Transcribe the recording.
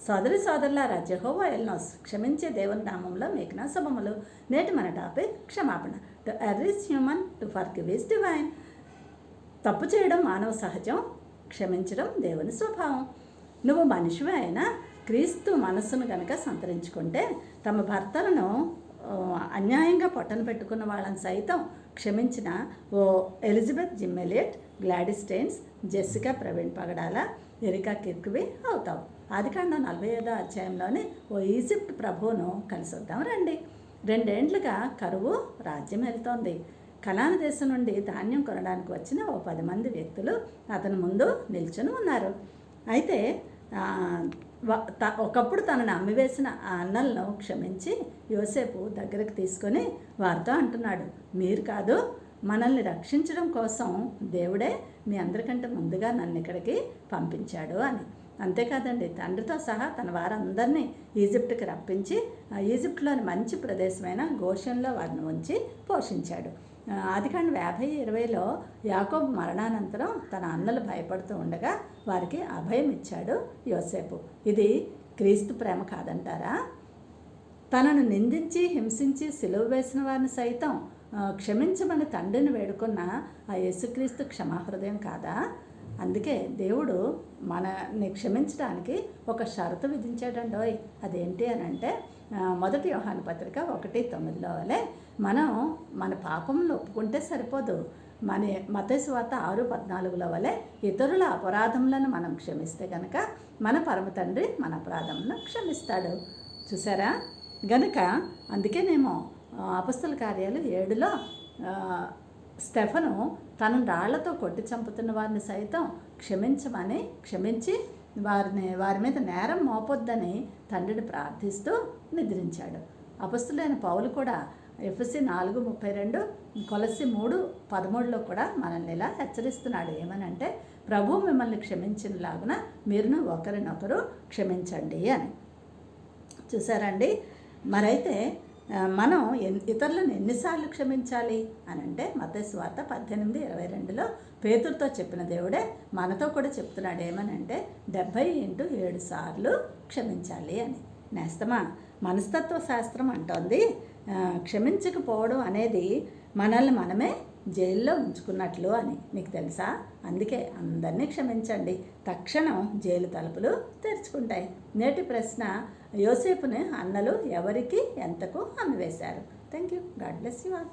సోదరి సోదరులారా, యెహోవా ఎల్నోస్, క్షమించే దేవుని నామంలో మీకు నా శుభములు. నేటి మన టాపిక్ క్షమాపణ. To err is human, to forgive is divine. తప్పు చేయడం మానవ సహజం, క్షమించడం దేవుని స్వభావం. నువ్వు మనిషివే అయినా క్రీస్తు మనస్సును కనుక సంతరించుకుంటే తమ భర్తలను అన్యాయంగా పొట్టన పెట్టుకున్న వాళ్ళని సైతం క్షమించిన ఓ Elizabeth Jim Elliot, Gladys Staines, Jessica Praveen Pagadala, Erika కిర్క్వి అవుతావు. ఆదికాండం 45వ అధ్యాయంలోని ఓ ఈజిప్ట్ ప్రభువును కలిసొద్దాం రండి. 2 ఏండ్లుగా కరువు రాజ్యం వెళ్తోంది. కనాను దేశం నుండి ధాన్యం కొనడానికి వచ్చిన ఓ 10 మంది వ్యక్తులు అతని ముందు నిల్చుని ఉన్నారు. అయితే ఒకప్పుడు తనను అమ్మివేసిన ఆ అన్నలను క్షమించి యోసేపు దగ్గరకు తీసుకొని వారితో అంటున్నాడు, మీరు కాదు, మనల్ని రక్షించడం కోసం దేవుడే మీ అందరికంటే ముందుగా నన్ను ఇక్కడికి పంపించాడు అని. అంతేకాదండి, తండ్రితో సహా తన వారందరినీ ఈజిప్ట్కి రప్పించి ఈజిప్ట్లోని మంచి ప్రదేశమైన గోషెన్లో వారిని ఉంచి పోషించాడు. ఆదికాండం 50:20లో యాకోబు మరణానంతరం తన అన్నలు భయపడుతూ ఉండగా వారికి అభయం ఇచ్చాడు యోసేపు. ఇది క్రీస్తు ప్రేమ కాదంటారా? తనను నిందించి హింసించి సిలువ వేసిన వారిని సైతం క్షమించమని తండ్రిని వేడుకున్న ఆ యేసుక్రీస్తు క్షమాహృదయం కాదా? అందుకే దేవుడు మనని క్షమించడానికి ఒక షరతు విధించాడండోయ్. అదేంటి అని అంటే, 1 యోహాను పత్రిక 1:9లో వలె మనం మన పాపంలో ఒప్పుకుంటే సరిపోదు. మత్తయి సువార్త 6:14లో వలె ఇతరుల అపరాధములను మనం క్షమిస్తే కనుక మన పరమ తండ్రి మన అపరాధములను క్షమిస్తాడు. చూసారా? గనుక అందుకేనేమో అపొస్తలుల కార్యాలు 7లో స్టెఫను తనను రాళ్లతో కొట్టి చంపుతున్న వారిని సైతం క్షమించి వారి మీద నేరం మోపొద్దని తండ్రిని ప్రార్థిస్తూ నిద్రించాడు. అపొస్తలుడైన పౌలు కూడా ఎఫెసీ 4:32, కొలస్సీ 3:13లో కూడా మనల్ని ఇలా హెచ్చరిస్తున్నాడు. ఏమనంటే, ప్రభు మిమ్మల్ని క్షమించినలాగున మీరును ఒకరినొకరు క్షమించండి అని. చూసారండి? మరైతే మనం ఇతరులను ఎన్నిసార్లు క్షమించాలి అని అంటే, మత్తయి సువార్త 18:22లో పేతురుతో చెప్పిన దేవుడే మనతో కూడా చెప్తున్నాడు. ఏమనంటే 70x7 సార్లు క్షమించాలి అని. నేస్తమా, మనస్తత్వ శాస్త్రం అంటోంది క్షమించకపోవడం అనేది మనల్ని మనమే జైల్లో ఉంచుకున్నట్లు అని. మీకు తెలుసా? అందుకే అందరినీ క్షమించండి, తక్షణం జైలు తలుపులు తెరుచుకుంటాయి. నేటి ప్రశ్న, యోసేపుని అన్నలు ఎవరికి ఎంతకు అమ్మివేశారు? Thank you. God bless you all.